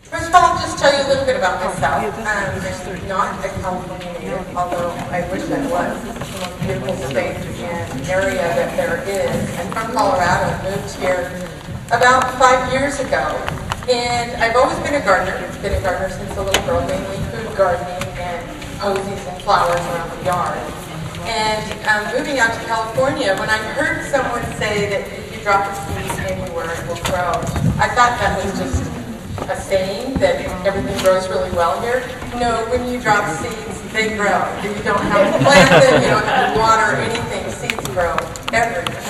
First of all, I'll just tell you a little bit about myself. I'm not a California native, although I wish I was. It's the most beautiful state and area that there is. I'm from Colorado, moved here about 5 years ago. And I've always been a gardener. Been a gardener since a little girl, mainly food gardening and posies and flowers around the yard. And moving out to California, when I heard someone say that if you drop a seed anywhere, it will grow, I thought that was just a saying that everything grows really well here. No, when you drop seeds, they grow. You don't have to plant them, you don't have to water anything. Seeds grow everywhere.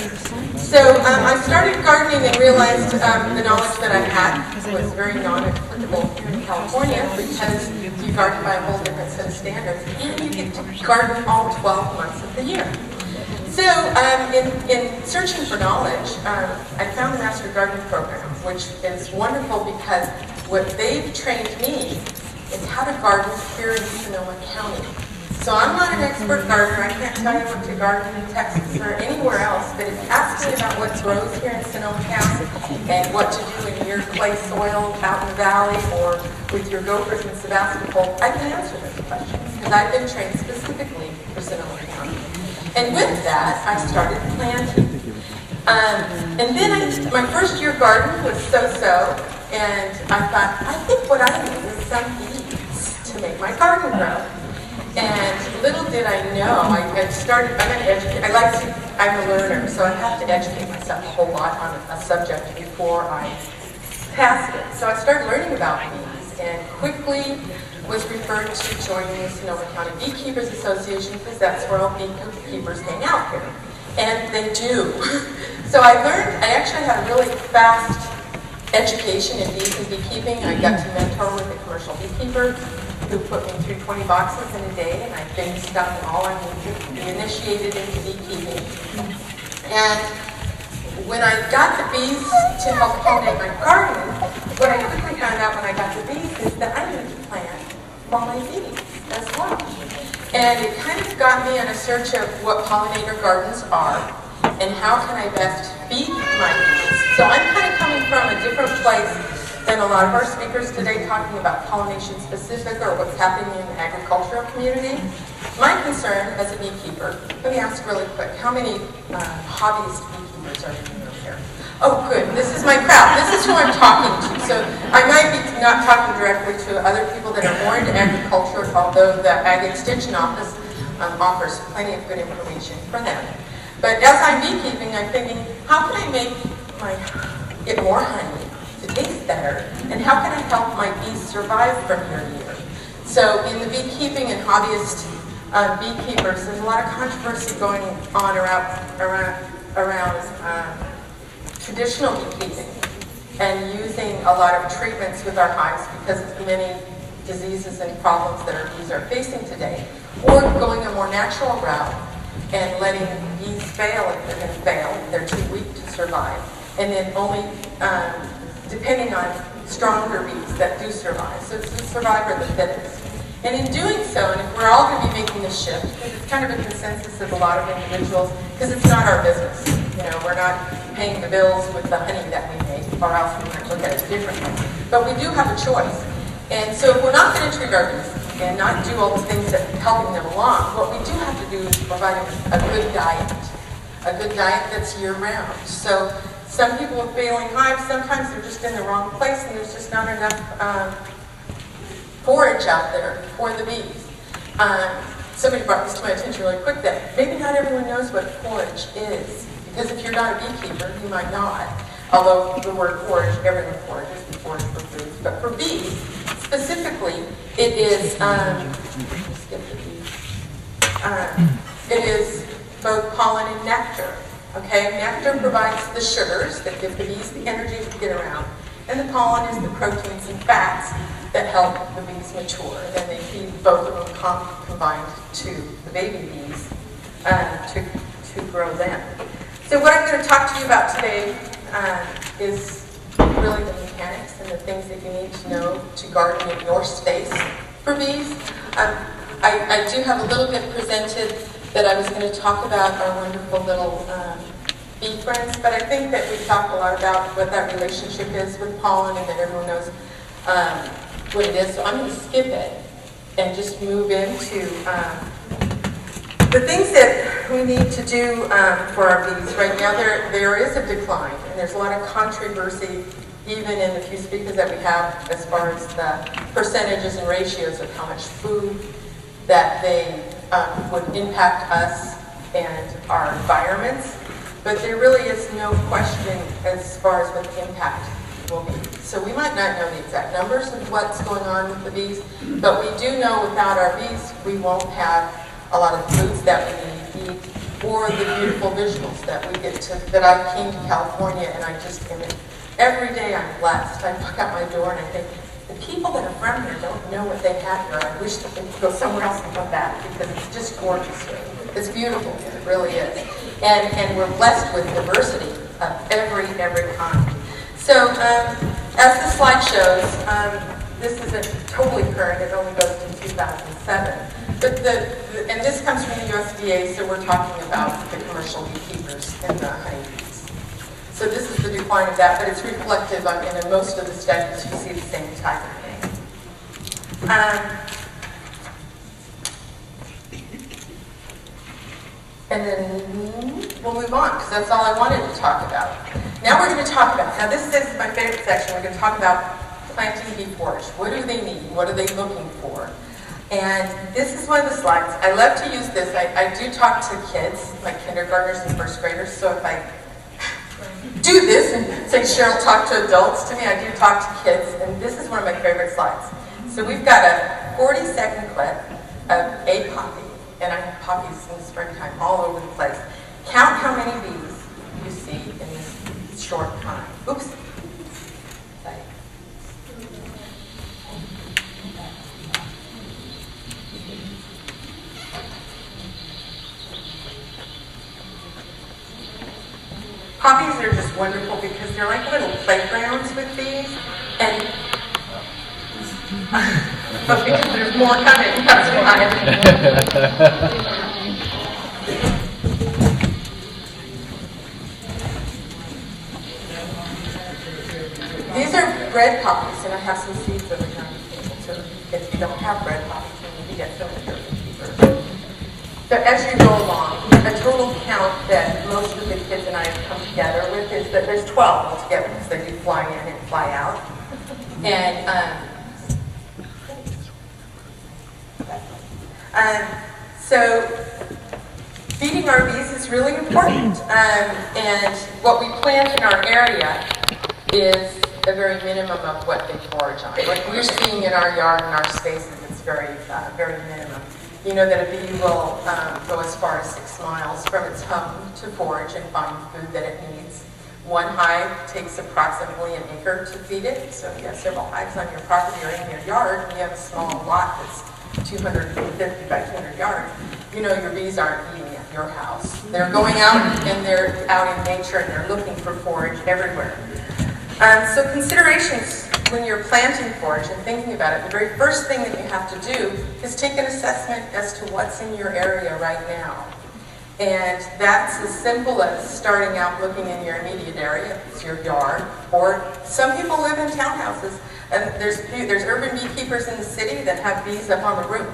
So I started gardening and realized the knowledge that I had was very non-applicable here in California because you garden by a whole different set of standards and you get to garden all 12 months of the year. So in searching for knowledge, I found the Master Gardening Program, which is wonderful because what they've trained me is how to garden here in Sonoma County. So I'm not an expert gardener. I can't tell you what to garden in Texas or anywhere else, but if you ask me about what grows here in Sonoma County and what to do in your clay soil out in the valley or with your gophers in Sebastopol, I can answer those questions because I've been trained specifically for Sonoma County. And with that, I started planting. And then my first year garden was so-so, and I thought, I think what I need is some bees to make my garden grow. And little did I know, I'm going to educate, I'm a learner, so I have to educate myself a whole lot on a subject before I pass it. So I started learning about bees, and quickly was referred to joining the Sonoma County Beekeepers Association because that's where all beekeepers hang out here. And they do. So I actually had a really fast education in bees and beekeeping. I got to mentor with a commercial beekeeper who put me through 20 boxes in a day, and I finished up all I needed to be initiated into beekeeping. And when I got the bees to help pollinate my garden, what I quickly found out when I got the bees is that I needed to plant my bees as well. And it kind of got me on a search of what pollinator gardens are and how can I best feed my bees. So I'm kind of coming from a different place than a lot of our speakers today talking about pollination specific or what's happening in the agricultural community. My concern as a beekeeper, let me ask really quick, how many hobbyist beekeepers are in the room here? Oh, good. This is my crowd. This is who I'm talking to. So I might be not talking directly to other people that are more into agriculture, although the Ag Extension Office offers plenty of good information for them. But as I'm beekeeping, I'm thinking, how can I make get more honey to taste better, and how can I help my bees survive from year to year? So in the beekeeping and hobbyist beekeepers, there's a lot of controversy going on around traditional beekeeping and using a lot of treatments with our hives because of the many diseases and problems that our bees are facing today, or going a more natural route and letting bees fail if they're going to fail, if they're too weak to survive, and then only depending on stronger bees that do survive. So it's the survivor of the fittest. And in doing so, and if we're all going to be making this shift, because it's kind of a consensus of a lot of individuals, because it's not our business. You know, we're not paying the bills with the honey that we make, or else we might look at it differently. But we do have a choice. And so if we're not going to treat our bees and not do all the things that are helping them along, what we do have to do is provide a good diet that's year-round. So some people with failing hives, sometimes they're just in the wrong place and there's just not enough forage out there for the bees. Somebody brought this to my attention really quick that maybe not everyone knows what forage is. Because if you're not a beekeeper, you might not. Although the word forage, everyone forages, we forage for foods. But for bees, specifically, it is, it is both pollen and nectar. Okay, nectar provides the sugars that give the bees the energy to get around. And the pollen is the proteins and fats that help the bees mature. And then they feed both of them combined to the baby bees to grow them. So what I'm going to talk to you about today is really the mechanics and the things that you need to know to garden in your space for bees. I do have a little bit presented that I was going to talk about our wonderful little bee friends, but I think that we talked a lot about what that relationship is with pollen and that everyone knows what it is. So I'm going to skip it and just move into the things that we need to do for our bees. Right now there is a decline, and there's a lot of controversy even in the few speakers that we have as far as the percentages and ratios of how much food that they would impact us and our environments. But there really is no question as far as what the impact will be. So we might not know the exact numbers of what's going on with the bees, but we do know without our bees, we won't have a lot of foods that we need to eat, or the beautiful visuals that we get to, that I came to California and I just, every day I'm blessed. I look out my door and I think, the people that are from here don't know what they have here. I wish that they could go somewhere else and come back, because it's just gorgeous here. It's beautiful here, it really is. And we're blessed with diversity of every kind. So as the slide shows, this isn't totally current, it only goes to 2007. But and this comes from the USDA, so we're talking about the commercial beekeepers and the honeybees. So this is the decline of that, but it's reflective in most of the studies. You see the same type of thing. And then we'll move on, because that's all I wanted to talk about. Now we're going to talk about, now this is my favorite section, we're going to talk about planting bee forage. What do they need? What are they looking for? And this is one of the slides. I love to use this. I do talk to kids, like kindergartners and first graders, so if I do this and say, Cheryl, talk to adults to me, I do talk to kids, and this is one of my favorite slides. So we've got a 40-second clip of a poppy, and I have poppies in the springtime all over the place. Count how many bees you see in this short time. Oops. Poppies are just wonderful because they're like little playgrounds with bees, and but because there's more coming, that's why. These are red poppies, and I have some seeds over here on the table, so if you don't have red poppies, you need to get some of your beekeepers. So as you go along, a total count that most of the kids and I have come together with is that there's 12 altogether, because they do fly in and fly out. And so feeding our bees is really important. And what we plant in our area is a very minimum of what they forage on. What we're seeing in our yard and our spaces, it's very minimum. You know that a bee will go as far as 6 miles from its home to forage and find food that it needs. One hive takes approximately an acre to feed it. So if you have several hives on your property or in your yard, and you have a small lot that's 250 by 200 yards, you know your bees aren't eating at your house. They're going out and they're out in nature and they're looking for forage everywhere. So considerations when you're planting forage and thinking about it, the very first thing that you have to do is take an assessment as to what's in your area right now. And that's as simple as starting out looking in your immediate area, if it's your yard, or some people live in townhouses, and there's urban beekeepers in the city that have bees up on the roof.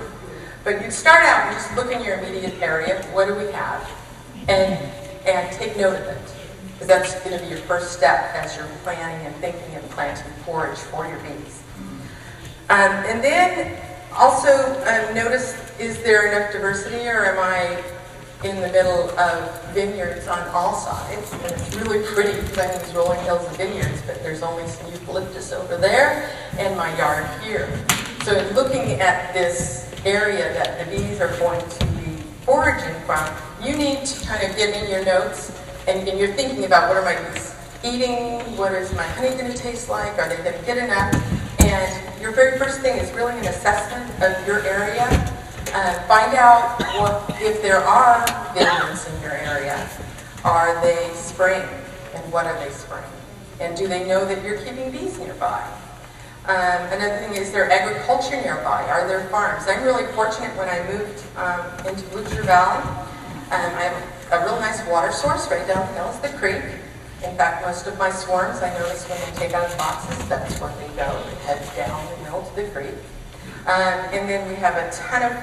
But you start out and just look in your immediate area, what do we have, and take note of it. Because that's going to be your first step as you're planning and thinking of planting forage for your bees. And then also notice, is there enough diversity, or am I in the middle of vineyards on all sides? And it's really pretty because I'm in these rolling hills of vineyards, but there's only some eucalyptus over there and my yard here. So in looking at this area that the bees are going to be foraging from, you need to kind of get in your notes and you're thinking about, what are my bees eating? What is my honey going to taste like? Are they going to get enough? And your very first thing is really an assessment of your area. Find out if there are vineyards in your area. Are they spraying? And what are they spraying? And do they know that you're keeping bees nearby? Another thing is there agriculture nearby? Are there farms? I'm really fortunate when I moved into Blue Valley. I have a real nice water source right down the hill is the creek. In fact, most of my swarms, I notice when they take out boxes, that's where they go. They head down the hill to the creek. And then we have a ton of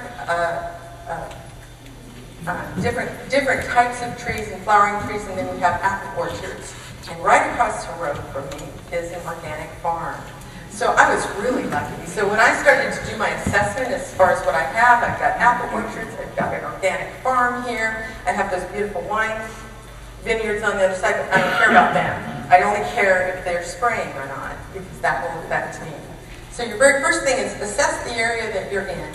different types of trees and flowering trees, and then we have apple orchards. And right across the road from me is an organic farm. So I was really lucky. So when I started to do my assessment as far as what I have, I've got apple orchards, I've got an organic farm here, I have those beautiful wine vineyards on the other side, but I don't care about them. I only care if they're spraying or not, because that will affect me. So your very first thing is assess the area that you're in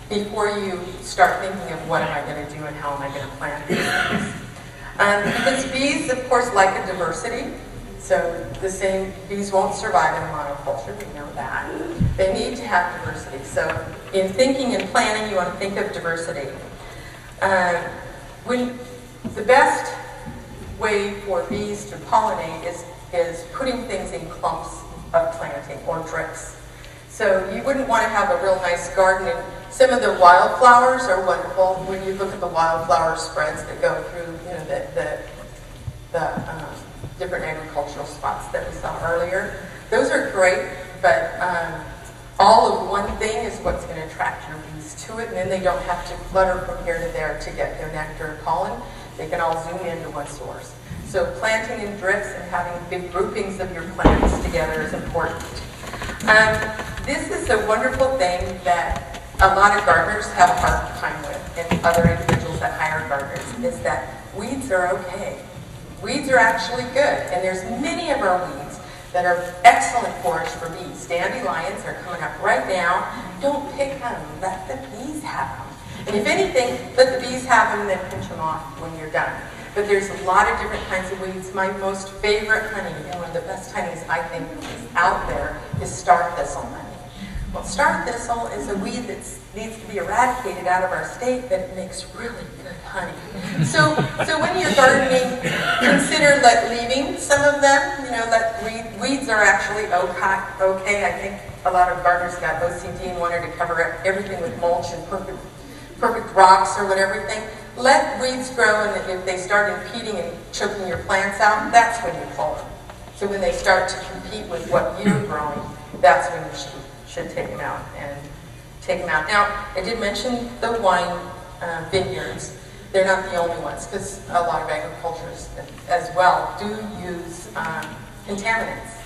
before you start thinking of what am I going to do and how am I going to plant these things. Because bees, of course, like a diversity. So the same bees won't survive in a monoculture, we know that. They need to have diversity. So in thinking and planning, you want to think of diversity. The best way for bees to pollinate is putting things in clumps of planting or drifts. So you wouldn't want to have a real nice garden. And some of the wildflowers are wonderful. When you look at the wildflower spreads that go through, you know, the different agricultural spots that we saw earlier, those are great. But all of one thing is what's going to attract your bees to it, and then they don't have to flutter from here to there to get their nectar and pollen. They can all zoom into one source. So planting in drifts and having big groupings of your plants together is important. This is a wonderful thing that a lot of gardeners have a hard time with, and other individuals that hire gardeners, is that weeds are okay. Weeds are actually good, and there's many of our weeds that are excellent forage for bees. Dandelions are coming up right now. Don't pick them, let the bees have them. And if anything, let the bees have them and then pinch them off when you're done. But there's a lot of different kinds of weeds. My most favorite honey, and one of the best honeys I think is out there, is star thistle honey. Well, star thistle is a weed that needs to be eradicated out of our state, but it makes really good honey. So when you're gardening, consider leaving some of them. You know, weeds are actually okay. I think a lot of gardeners got OCD and wanted to cover everything with mulch and perfect rocks or whatever thing. Let weeds grow, and if they start impeding and choking your plants out, that's when you pull them. So when they start to compete with what you're growing, that's when you should take them out and take them out. Now, I did mention the wine vineyards. They're not the only ones, because a lot of agricultures as well do use contaminants.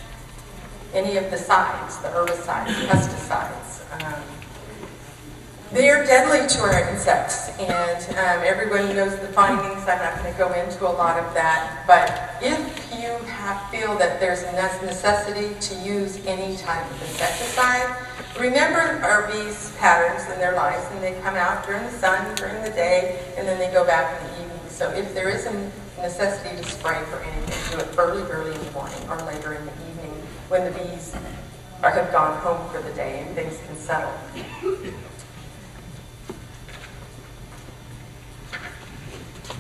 Any of the sides, the herbicides, pesticides. They are deadly to our insects, and everybody knows the findings. I'm not going to go into a lot of that, but if you feel that there's a necessity to use any type of insecticide, remember our bees' patterns in their lives, and they come out during the sun, during the day, and then they go back in the evening. So if there is a necessity to spray for anything, do it early in the morning or later in the evening when the bees have gone home for the day and things can settle.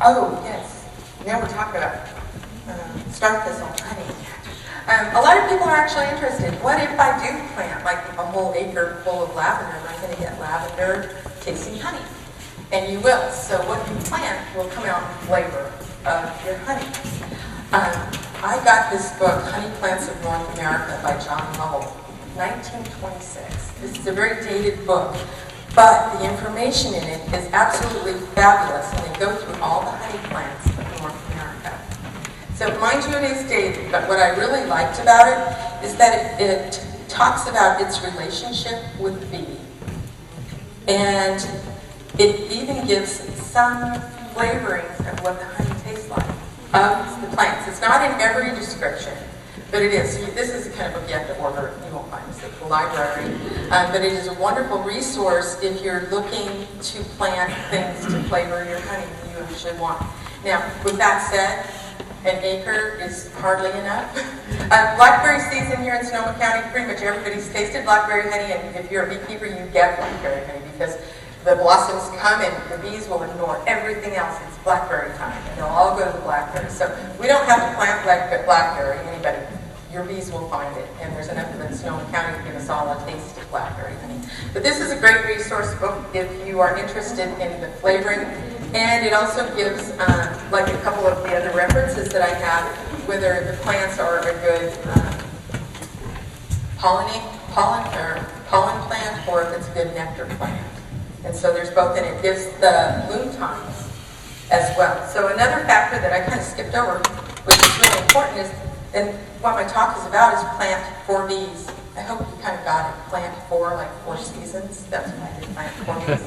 Oh, yes. Now we're talking about star thistle honey. A lot of people are actually interested. What if I do plant like a whole acre full of lavender? Am I going to get lavender tasting honey? And you will. So what you plant will come out in flavor of your honey. I got this book, Honey Plants of North America by John Lovell, 1926. This is a very dated book. But the information in it is absolutely fabulous, and they go through all the honey plants of North America. So mind you, it is dated, but what I really liked about it is that it talks about its relationship with the bee. And it even gives some flavorings of what the honey tastes like of the plants. It's not in every description, but it is. This is the kind of book you have to order. You won't find this at the library. But it is a wonderful resource if you're looking to plant things to flavor your honey you actually want. Now, with that said, an acre is hardly enough. Blackberry season here in Sonoma County, pretty much everybody's tasted blackberry honey, and if you're a beekeeper, you get blackberry honey because the blossoms come and the bees will ignore everything else. It's blackberry time, and they'll all go to the blackberry. So we don't have to plant blackberry, anybody. Your bees will find it, and there's enough of it in Sonoma County to give us all a taste of blackberry honey. But this is a great resource book if you are interested in the flavoring, and it also gives, like a couple of the other references that I have, whether the plants are a good pollen plant or if it's a good nectar plant. And so there's both, and it gives the bloom times as well. So another factor that I kind of skipped over, which is really important, is, and what my talk is about, is plant for bees. I hope you kind of got it. Plant for, like 4 seasons. That's what I did, plant for bees.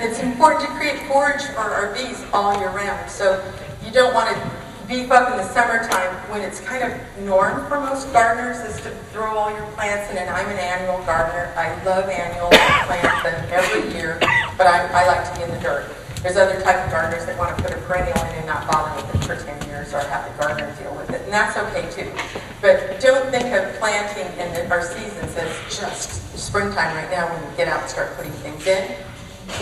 It's important to create forage for our bees all year round. So you don't want to beef up in the summertime when it's kind of norm for most gardeners is to throw all your plants in, and I'm an annual gardener. I love annual plants and every year, but I like to be in the dirt. There's other type of gardeners that want to put a perennial in and not bother with it for 10 years or have the gardener deal with it, and that's okay too. But don't think of planting in our seasons as just springtime right now when we get out and start putting things in.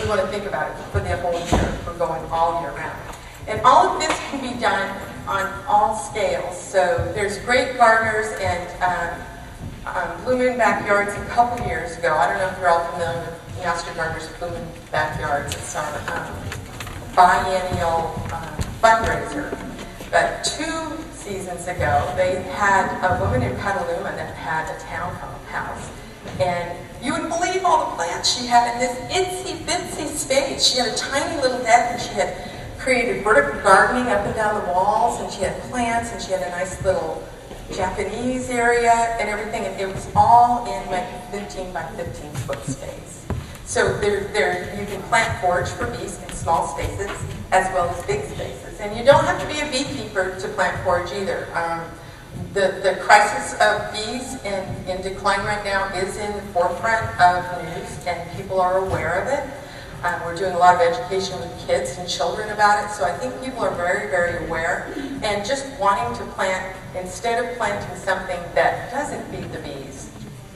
We want to think about it for the whole year. We're going all year round. And all of this can be done on all scales. So there's great gardeners and Blue Moon Backyards a couple years ago. I don't know if you're all familiar with Master Gardeners Blue Moon Backyards. It's our biennial fundraiser. But 2 seasons ago, they had a woman in Petaluma that had a townhouse. And you would believe all the plants she had in this itsy-bitsy space. She had a tiny little deck, and she had created vertical gardening up and down the walls, and she had plants, and she had a nice little Japanese area and everything, and it was all in like 15 by 15 foot space. So you can plant forage for bees in small spaces as well as big spaces. And you don't have to be a beekeeper to plant forage either. The crisis of bees in decline right now is in the forefront of news, and people are aware of it. We're doing a lot of education with kids and children about it, so I think people are very, very aware. And just wanting to plant, instead of planting something that doesn't feed the bees,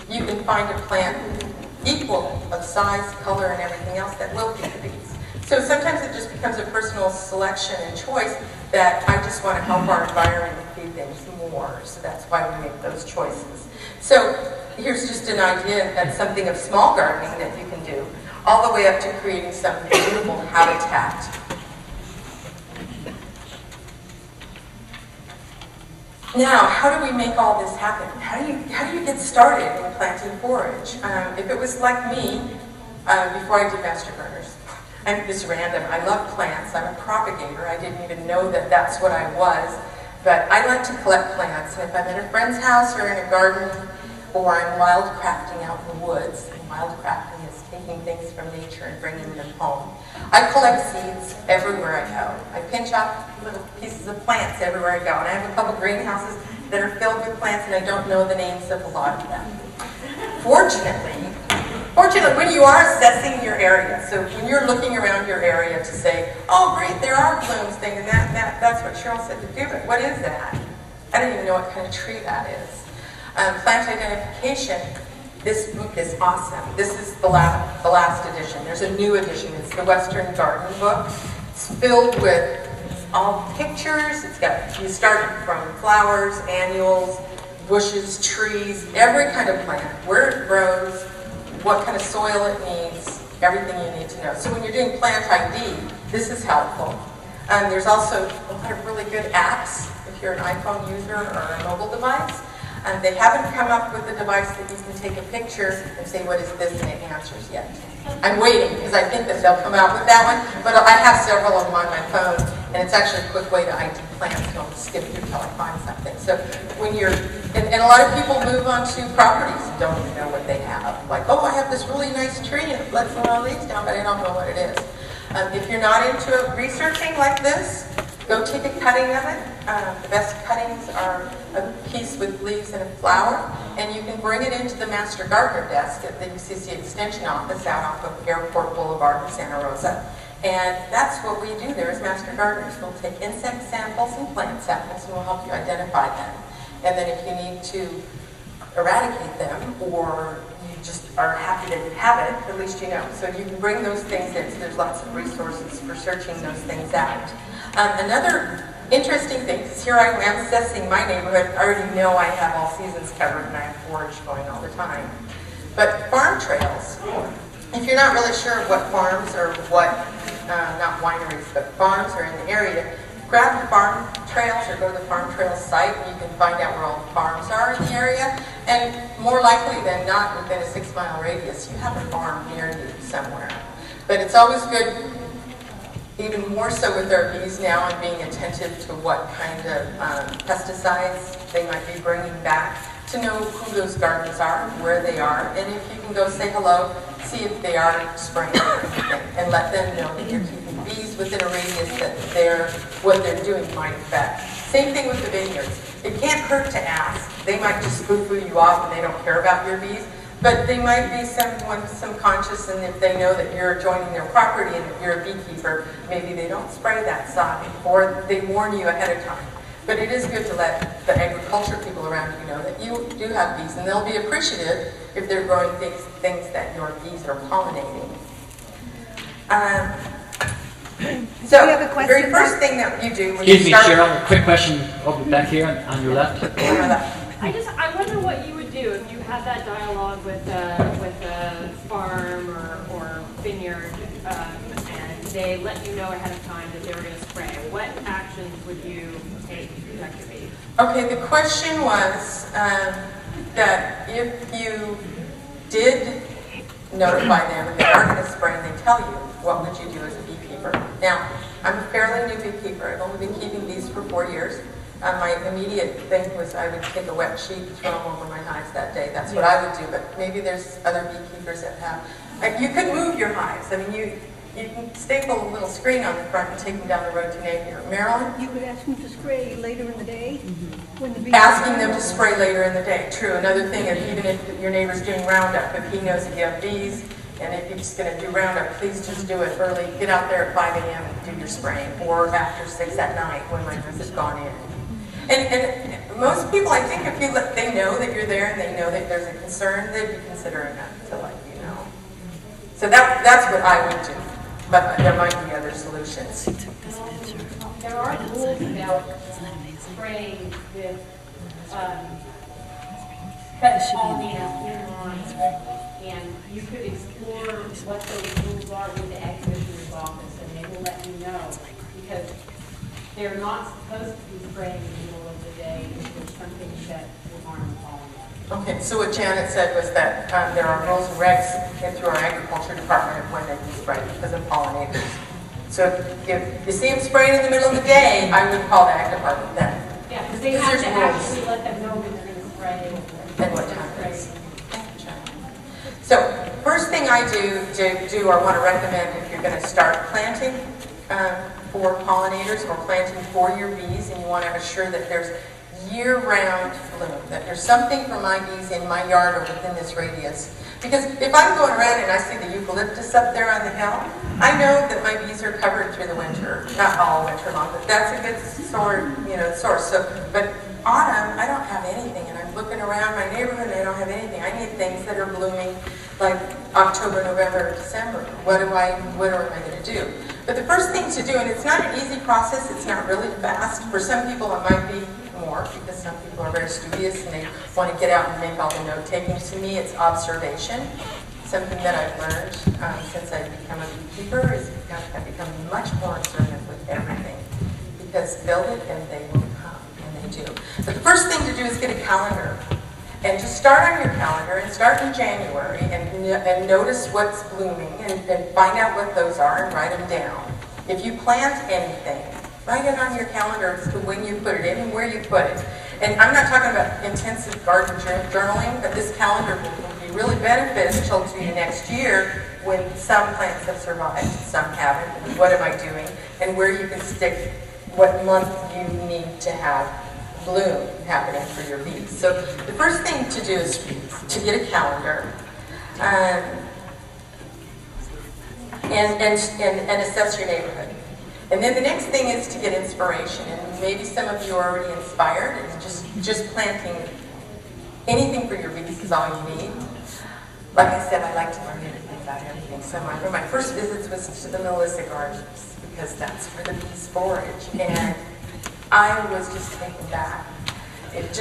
you can find a plant equal of size, color, and everything else that will feed the bees. So sometimes it just becomes a personal selection and choice that I just want to help our environment feed things more, so that's why we make those choices. So here's just an idea of something of small gardening that you can do, all the way up to creating some beautiful habitat. Now, how do we make all this happen? How do you get started in planting forage? If it was like me, before I did Master Gardeners, I'm just random. I love plants. I'm a propagator. I didn't even know that that's what I was. But I like to collect plants. And if I'm at a friend's house or in a garden, or I'm wildcrafting out in the woods, and wildcrafting is taking things from nature and bringing them home. I collect seeds everywhere I go. I pinch off little pieces of plants everywhere I go. And I have a couple greenhouses that are filled with plants, and I don't know the names of a lot of them. Fortunately, when you are assessing your area, so when you're looking around your area to say, oh great, there are blooms, things, and that's what Cheryl said to do, but what is that? I don't even know what kind of tree that is. Plant identification, this book is awesome. This is the last edition. There's a new edition. It's the Western Garden book. It's filled with all pictures. You start from flowers, annuals, bushes, trees, every kind of plant, where it grows, what kind of soil it needs, everything you need to know. So when you're doing plant ID, this is helpful. There's also a lot of really good apps if you're an iPhone user or a mobile device. They haven't come up with a device that you can take a picture and say, what is this, and it answers yet. I'm waiting, because I think that they'll come out with that one, but I have several of them on my phone, and it's actually a quick way to ID plants, and I'll skip through until I find something. So when you're, and a lot of people move onto properties and don't even know what they have. Like, oh, I have this really nice tree, and it lets some of leaves down, but I don't know what it is. If you're not into researching like this, go take a cutting of it. The best cuttings are a piece with leaves and a flower, and you can bring it into the Master Gardener desk at the UCC Extension Office out off of Airport Boulevard in Santa Rosa. And that's what we do there as Master Gardeners. We'll take insect samples and plant samples, and we'll help you identify them. And then if you need to eradicate them, or you just are happy to have it, at least you know. So you can bring those things in. So there's lots of resources for searching those things out. Another interesting thing, because here I am assessing my neighborhood, I already know I have all seasons covered and I have forage going all the time. But farm trails, if you're not really sure what farms or what, not wineries, but farms are in the area, grab the farm trails or go to the farm trails site and you can find out where all the farms are in the area. And more likely than not, within a 6-mile radius, you have a farm near you somewhere. But it's always good, even more so with our bees now, and being attentive to what kind of pesticides they might be bringing back, to know who those gardens are, where they are, and if you can go say hello, see if they are spraying or anything, and let them know that you're keeping bees within a radius that what they're doing might affect. Same thing with the vineyards. It can't hurt to ask. They might just foo-foo you off and they don't care about your bees, but they might be some conscious, and if they know that you're joining their property and that you're a beekeeper, maybe they don't spray that side, or they warn you ahead of time. But it is good to let the agriculture people around you know that you do have bees, and they'll be appreciative if they're growing things that your bees are pollinating. So, the very first thing that you do when Excuse you start... me, Cheryl, a quick question over back here on your left. I wonder what you would do if you had that dialogue with a farm or vineyard, and they let you know ahead of time that they were going to spray. What actions would you take to protect your bees? Okay, the question was that if you did notify them and they are going to spray and they tell you, what would you do as a beekeeper? Now, I'm a fairly new beekeeper. I've only been keeping bees for 4 years. My immediate thing was I would take a wet sheet and throw them over my hives that day. That's what I would do, but maybe there's other beekeepers that have. You could move your hives. I mean, you can staple a little screen on the front and take them down the road to neighbor. Marilyn? You could ask them to spray later in the day. When the bees Asking them to spray later in the day. True. Another thing is, even if your neighbor's doing Roundup, if he knows that you have bees, and if you're just going to do Roundup, please just do it early. Get out there at 5 a.m. and do your spraying, or after 6 at night when my nurse has gone in. And most people, I think, if they know that you're there and they know that there's a concern, they'd be considerate enough to let you know. So that's what I would do. But there might be other solutions. There are rules about spraying with pollinators in line, and you could explore what those rules are with the Ag Commissioner's office, and they will let you know, because they're not supposed to be spraying in the middle of the day if there's something that will harm the pollinators. Okay, so what Janet said was that there are rules and regs through our agriculture department of when they can spray because of pollinators. So if you see them spraying in the middle of the day, I would call the ag department then. Yeah, because they have to actually let them know when they're going to spray. And what time it is. So first thing I do or want to recommend if you're going to start planting for pollinators or planting for your bees, and you want to assure that there's year-round bloom, that there's something for my bees in my yard or within this radius. Because if I'm going around and I see the eucalyptus up there on the hill, I know that my bees are covered through the winter, not all winter long, but that's a good source. So, but autumn, I don't have anything, and I'm looking around my neighborhood and I don't have anything. I need things that are blooming like October, November, December. What am I going to do? But the first thing to do, and it's not an easy process, it's not really fast. For some people it might be more, because some people are very studious and they want to get out and make all the note-taking. To me, it's observation. Something that I've learned since I've become a beekeeper is I've become much more observant with everything. Because build it and they will come, and they do. But the first thing to do is get a calendar. And just start on your calendar and start in January and notice what's blooming and find out what those are and write them down. If you plant anything, write it on your calendar as to when you put it in and where you put it. And I'm not talking about intensive garden journaling, but this calendar will be really beneficial to you next year when some plants have survived, some haven't. What am I doing? And where you can stick what month you need to have bloom happening for your bees. So the first thing to do is to get a calendar and assess your neighborhood. And then the next thing is to get inspiration. And maybe some of you are already inspired and just planting anything for your bees is all you need. Like I said, I like to learn everything about everything. So one of my first visits was to the Melissa Gardens, because that's where the bees forage. And I was just taken back. If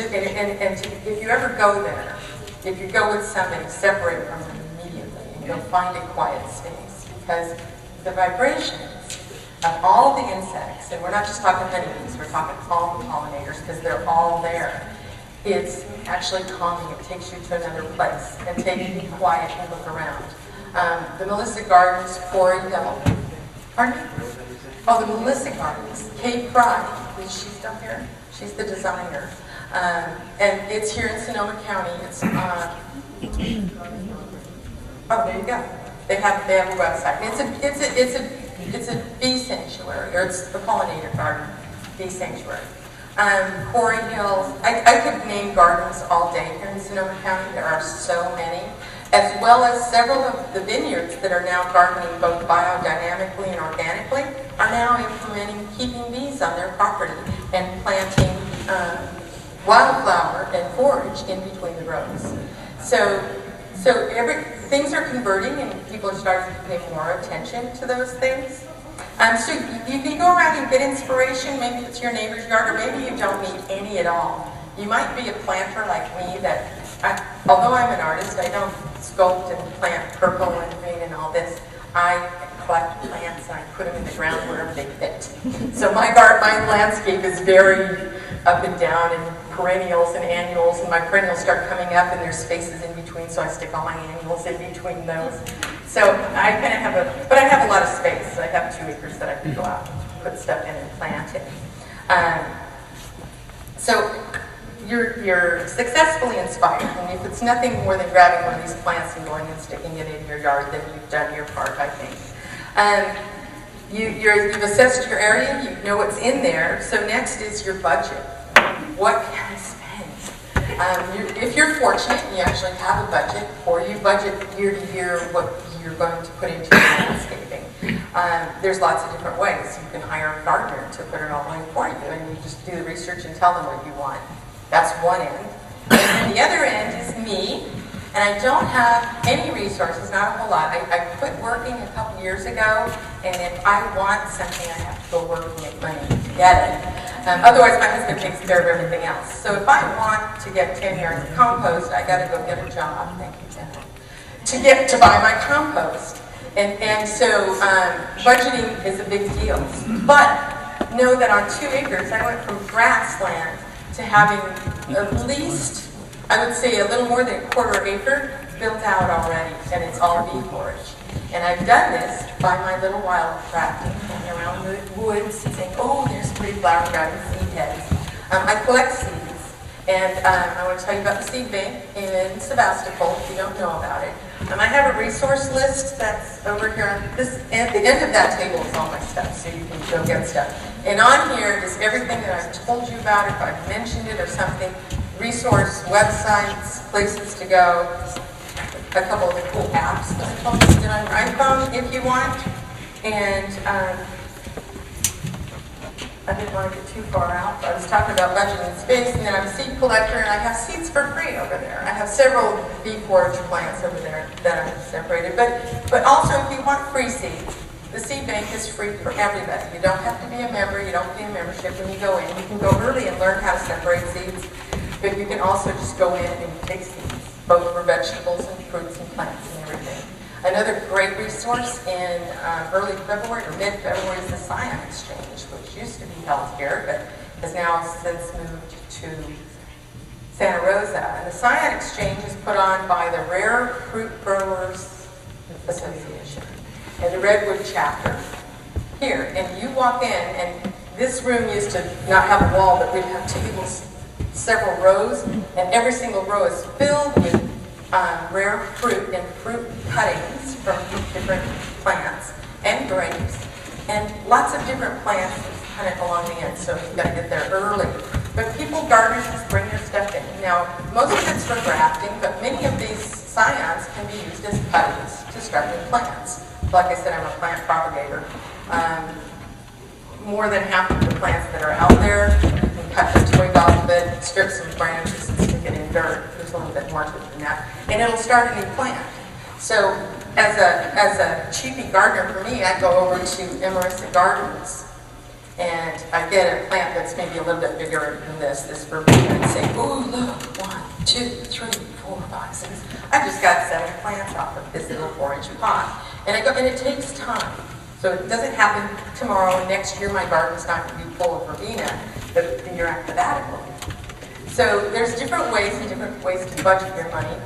you ever go there, if you go with somebody, separate from them immediately, and you'll find a quiet space, because the vibrations of all the insects, and we're not just talking honeybees, we're talking all the pollinators, because they're all there. It's actually calming. It takes you to another place, and takes you to be quiet and look around. The Melissa Gardens, Quarry Hill. Pardon me? Oh, the Melissa Gardens. Kate Fry, is she still here? She's the designer. And it's here in Sonoma County. It's oh, there you go. They have a website. It's a bee sanctuary, or it's the pollinator garden bee sanctuary. Quarry Hills. I could name gardens all day here in Sonoma County. There are so many, as well as several of the vineyards that are now gardening both biodynamically and organically are now implementing keeping bees on their property and planting wildflower and forage in between the rows. So things are converting, and people are starting to pay more attention to those things. So you can go around and get inspiration. Maybe it's your neighbor's yard, or maybe you don't need any at all. You might be a planter like me that, although I'm an artist, I don't sculpt and plant purple and green and all this. I collect plants and I put them in the ground wherever they fit. So my landscape is very up and down, and perennials and annuals, and my perennials start coming up and there's spaces in between, so I stick all my annuals in between those. So I kind of have but I have a lot of space. I have 2 acres that I can go out and put stuff in and plant it. So you're successfully inspired, and if it's nothing more than grabbing one of these plants and going and sticking it in your yard, then you've done your part, I think. You've assessed your area, you know what's in there, so next is your budget. What can I spend? If you're fortunate and you actually have a budget, or you budget year to year what you're going to put into your landscaping, there's lots of different ways. You can hire a gardener to put it all in for you, and you just do the research and tell them what you want. That's one end. And then the other end is me, and I don't have any resources, not a whole lot. I quit working a couple years ago, and if I want something, I have to go work and make money to get it. Otherwise, my husband takes care of everything else. So if I want to get 10 yards of compost, I got to go get a job. Thank you, Jen. To buy my compost. And so budgeting is a big deal. But know that on 2 acres, I went from grassland to having at least, I would say, a little more than a quarter acre built out already, and it's all bee forage. And I've done this by my little wildcrafting, going around the woods, saying, oh, there's a pretty flower garden, seed heads. I collect seeds, and I want to tell you about the seed bank in Sebastopol, if you don't know about it. I have a resource list that's over here. At the end of that table is all my stuff, so you can go get stuff. And on here is everything that I've told you about, if I've mentioned it or something, resource, websites, places to go, a couple of the cool apps that I told you that on your iPhone if you want. And I didn't want to get too far out. I was talking about budgeting space, and then I'm a seed collector, and I have seeds for free over there. I have several bee forage plants over there that I've separated. But also, if you want free seeds, the seed bank is free for everybody. You don't have to be a member. You don't pay a membership when you go in. You can go early and learn how to separate seeds, but you can also just go in and take seeds, both for vegetables and fruits and plants and everything. Another great resource in early February or mid-February is the Scion Exchange, which used to be held here, but has now since moved to Santa Rosa. And the Scion Exchange is put on by the Rare Fruit Growers Association and the Redwood chapter here. And you walk in, and this room used to not have a wall, but we'd have tables, several rows, and every single row is filled with rare fruit and fruit cuttings from different plants and grapes, and lots of different plants kind of along the end, so you've got to get there early. But people, gardeners, just bring their stuff in. Now, most of it's for grafting, but many of these scions can be used as cuttings to start new plants. Like I said, I'm a plant propagator. More than half of the plants that are out there, you can cut the twig off of it, strip some branches, and stick it in dirt. There's there's a little bit more to it than that, and it'll start a new plant. So as a cheapy gardener for me, I go over to Emerissa Gardens, and I get a plant that's maybe a little bit bigger than this verbena, and say, oh look, 1, 2, 3, 4, 5, 6. I just got 7 plants off of this little 4-inch pot. And it takes time. So it doesn't happen tomorrow, and next year my garden's not going to be full of verbena, but the year after that it will be. So there's different ways to budget your money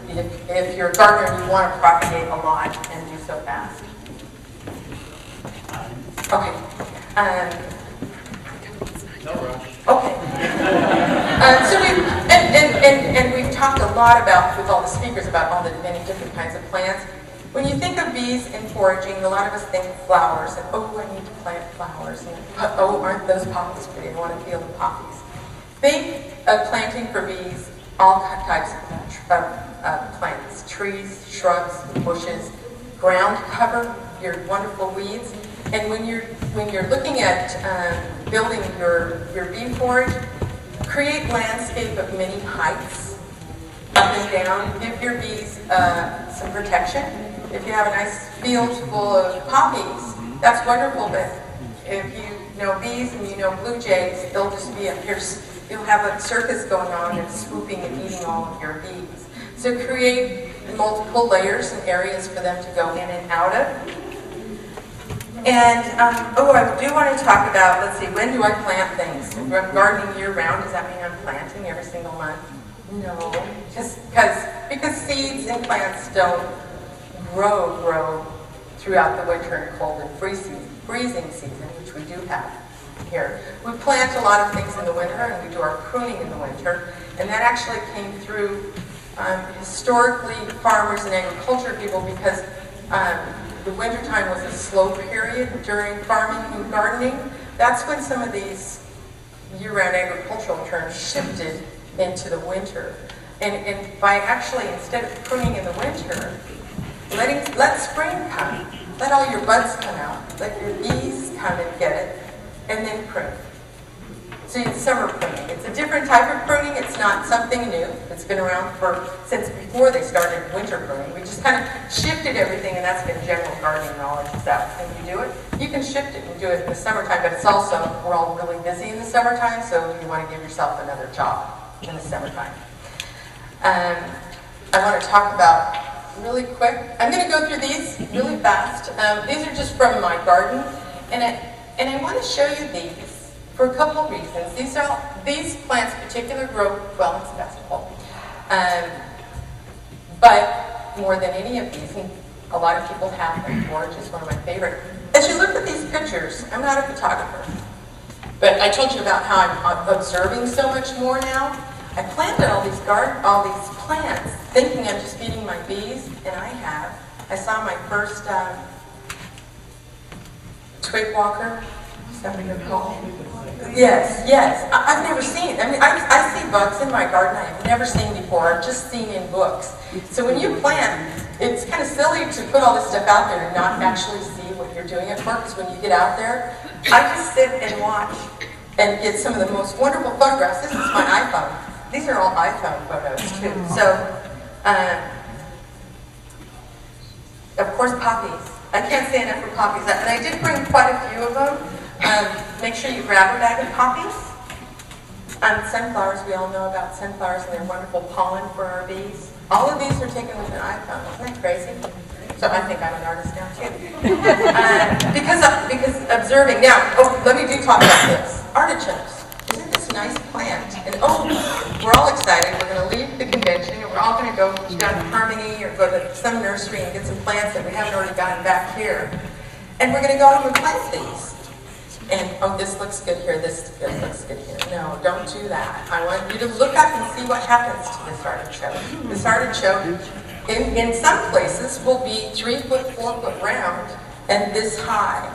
if you're a gardener and you want to propagate a lot and do so fast. Okay. No rush. Okay. So we've talked a lot about, with all the speakers, about all the many different kinds of plants. When you think of bees and foraging, a lot of us think flowers, and oh, I need to plant flowers, and oh, aren't those poppies pretty? I want to feel the poppies. Think of planting for bees all types of plants, trees, shrubs, bushes, ground cover, your wonderful weeds. And when you're looking at building your bee forage, create landscape of many heights, up and down. Give your bees some protection. If you have a nice field full of poppies, that's wonderful. But if you know bees and you know blue jays, they'll just be up here. You'll have a circus going on and swooping and eating all of your bees. So create multiple layers and areas for them to go in and out of. And, I do want to talk about, let's see, when do I plant things? If I'm gardening year-round, does that mean I'm planting every single month? No, just because seeds and plants don't grow throughout the winter and cold and freezing season, which we do have here. We plant a lot of things in the winter, and we do our pruning in the winter, and that actually came through historically farmers and agriculture people because the wintertime was a slow period during farming and gardening. That's when some of these year-round agricultural terms shifted into the winter. And by actually, instead of pruning in the winter, let spring come. Let all your buds come out. Let your bees come and get it, and then prune. So it's summer pruning. It's a different type of pruning. It's not something new. It's been around since before they started winter pruning. We just kind of shifted everything, and that's been general gardening knowledge. Is that when you do it? You can shift it and do it in the summertime, but it's also, we're all really busy in the summertime, so you want to give yourself another job in the summertime. I want to talk about, really quick, I'm going to go through these really fast. These are just from my garden, and I want to show you these. For a couple of reasons. These plants in particular grow well in festival. But more than any of these, and a lot of people have them, orange is one of my favorite. As you look at these pictures, I'm not a photographer, but I told you about how I'm observing so much more now. I planted all these plants thinking I'm just feeding my bees, and I saw my first twig walker, is that what you're called? Yes. I've never seen. I mean, I see bugs in my garden I've never seen before. I've just seen in books. So when you plant, it's kind of silly to put all this stuff out there and not actually see what you're doing it for. Because when you get out there, I just sit and watch and get some of the most wonderful photographs. This is my iPhone. These are all iPhone photos too. So, of course, poppies. I can't say enough for poppies. And I did bring quite a few of them. Make sure you grab a bag of poppies. Sunflowers, we all know about sunflowers and their wonderful pollen for our bees. All of these are taken with an iPhone. Isn't that crazy? So I think I'm an artist now too. Because observing. Now, let me talk about this. Artichokes. Isn't this a nice plant? And we're all excited. We're going to leave the convention and we're all going to go down to Harmony or go to some nursery and get some plants that we haven't already gotten back here. And we're going to go home and plant these. And, this looks good here, this looks good here. No, don't do that. I want you to look up and see what happens to this artichoke. This artichoke, in some places, will be 3 foot, 4 foot round and this high.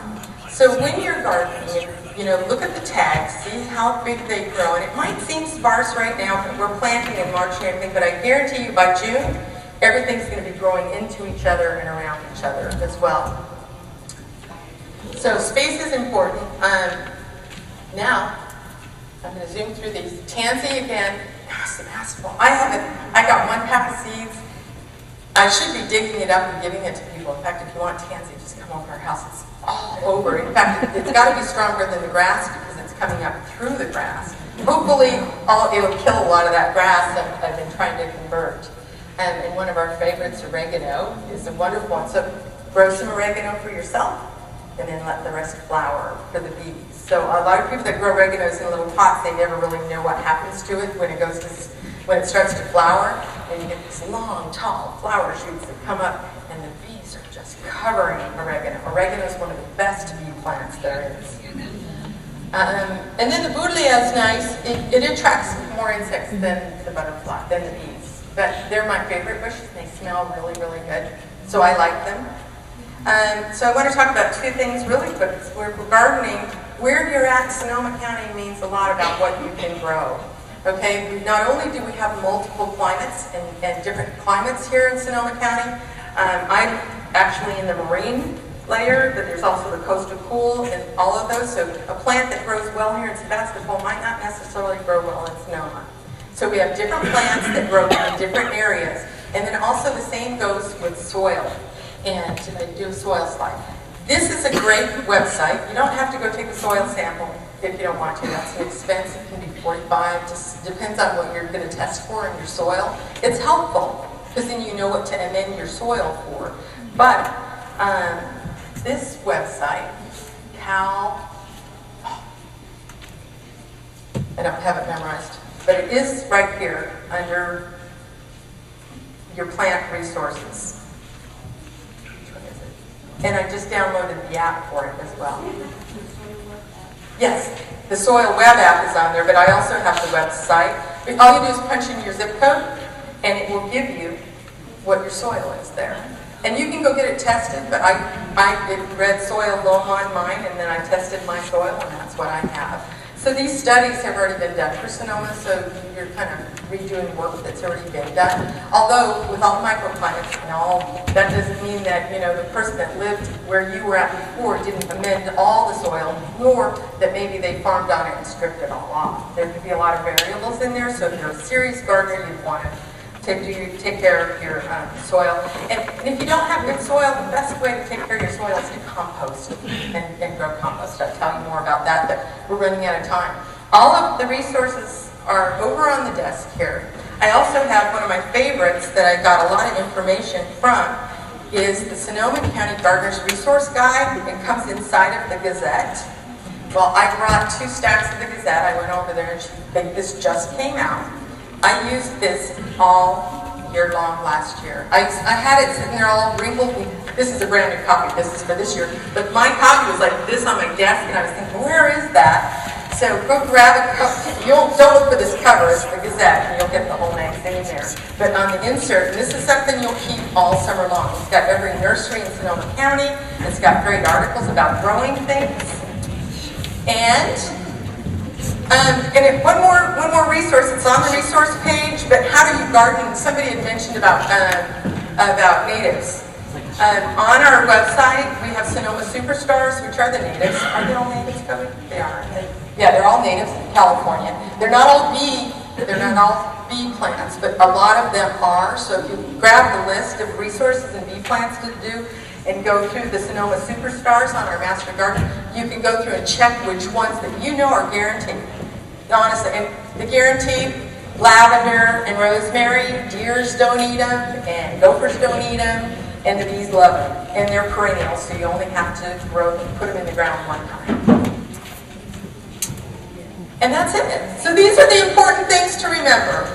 So when you're gardening, look at the tags, see how big they grow. And it might seem sparse right now, but we're planting in March and everything, but I guarantee you by June, everything's going to be growing into each other and around each other as well. So space is important. Now, I'm going to zoom through these. Tansy again masterful. I got one pack of seeds. I should be digging it up and giving it to people. In fact, if you want tansy, just come over to our house. It's all over. In fact, it's got to be stronger than the grass because it's coming up through the grass. Hopefully, it'll kill a lot of that grass that I've been trying to convert. And one of our favorites, oregano, is a wonderful one. So grow some oregano for yourself and then let the rest flower for the bees. So a lot of people that grow oreganos in little pots, they never really know what happens to it when it starts to flower, and you get these long, tall flower shoots that come up, and the bees are just covering oregano. Oregano is one of the best bee plants there is. And then the buddleia is nice. It attracts more insects than the butterfly, than the bees. But they're my favorite bushes. They smell really, really good, so I like them. So I want to talk about two things really quick. We're gardening. Where you're at, Sonoma County means a lot about what you can grow. Okay, not only do we have multiple climates and different climates here in Sonoma County, I'm actually in the marine layer, but there's also the coastal cool and all of those. So a plant that grows well here in Sebastopol might not necessarily grow well in Sonoma. So we have different plants that grow in different areas. And then also the same goes with soil. And to do a soil slide. This is a great website. You don't have to go take a soil sample if you don't want to. That's an expense. It can be $45. Just depends on what you're going to test for in your soil. It's helpful because then you know what to amend your soil for. But this website, I don't have it memorized, but it is right here under your plant resources. And I just downloaded the app for it as well. Yes, the Soil Web app is on there, but I also have the website. All you do is punch in your zip code, and it will give you what your soil is there. And you can go get it tested, but I did red soil loam on mine, and then I tested my soil, and that's what I have. So these studies have already been done for Sonoma, so you're kind of redoing work that's already been done. Although, with all microclimates and all, that doesn't mean that, the person that lived where you were at before didn't amend all the soil, nor that maybe they farmed on it and stripped it all off. There could be a lot of variables in there, so if you're a serious gardener, you'd want to take care of your soil. And if you don't have good soil, the best way to take care of your soil is to compost and grow compost. I'll tell you more about that, but we're running out of time. All of the resources are over on the desk here. I also have one of my favorites that I got a lot of information from is the Sonoma County Gardener's Resource Guide. It comes inside of the Gazette. Well, I brought 2 stacks of the Gazette. I went over there and this just came out. I used this all year long last year. I had it sitting there all wrinkled. This is a brand new copy. This is for this year. But my copy was like this on my desk, and I was thinking, where is that? So go grab a copy. Don't look for this cover. It's the Gazette, and you'll get the whole magazine there. But on the insert, and this is something you'll keep all summer long. It's got every nursery in Sonoma County. It's got great articles about growing things. And one more resource. It's on the resource page. But how do you garden? Somebody had mentioned about natives. On our website, we have Sonoma Superstars, which are the natives. Are they all natives, Cody? They are. Yeah, they're all natives in California. They're not all bee plants, but a lot of them are. So if you grab the list of resources and bee plants to do, and go through the Sonoma Superstars on our Master Garden, you can go through and check which ones that you know are guaranteed. Honestly, and the guaranteed lavender and rosemary, deers don't eat them, and gophers don't eat them, and the bees love them. And they're perennials, so you only have to put them in the ground one time. And that's it. So these are the important things to remember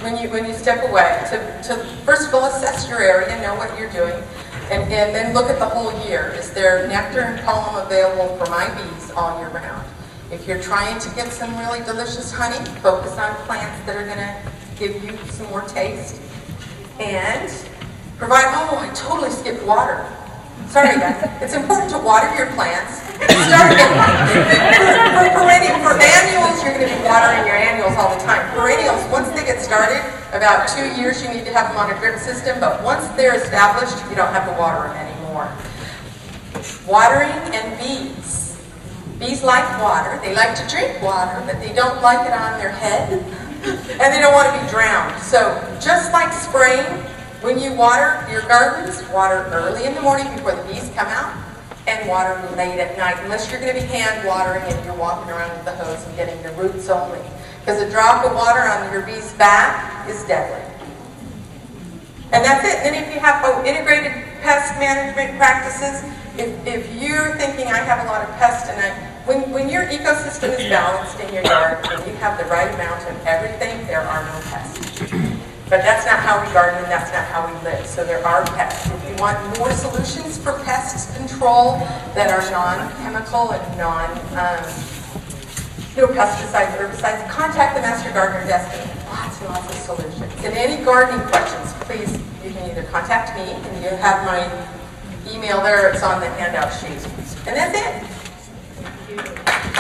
when you step away. To first of all, assess your area, know what you're doing. And then look at the whole year. Is there nectar and pollen available for my bees all year round? If you're trying to get some really delicious honey, focus on plants that are going to give you some more taste. And I totally skipped water. Sorry guys. It's important to water your plants. For annuals, you're going to be watering your annuals all the time. Perennials, once they get started, about 2 years you need to have them on a drip system, but once they're established, you don't have to water them anymore. Watering and bees. Bees like water. They like to drink water, but they don't like it on their head. And they don't want to be drowned. So just like spraying, when you water your gardens, water early in the morning before the bees come out, and water late at night, unless you're going to be hand watering and you're walking around with the hose and getting the roots only. Because a drop of water on your bee's back is deadly. And that's it. Then if you have integrated pest management practices, if you're thinking I have a lot of pests and when your ecosystem is balanced in your yard and you have the right amount of everything, there are no pests. But that's not how we garden and that's not how we live. So there are pests. If you want more solutions for pest control that are non-chemical and pesticides, herbicides, contact the Master Gardener desk. Lots and lots of solutions. And any gardening questions, please, you can either contact me, and you have my email there, it's on the handout sheet. And that's it. Thank you.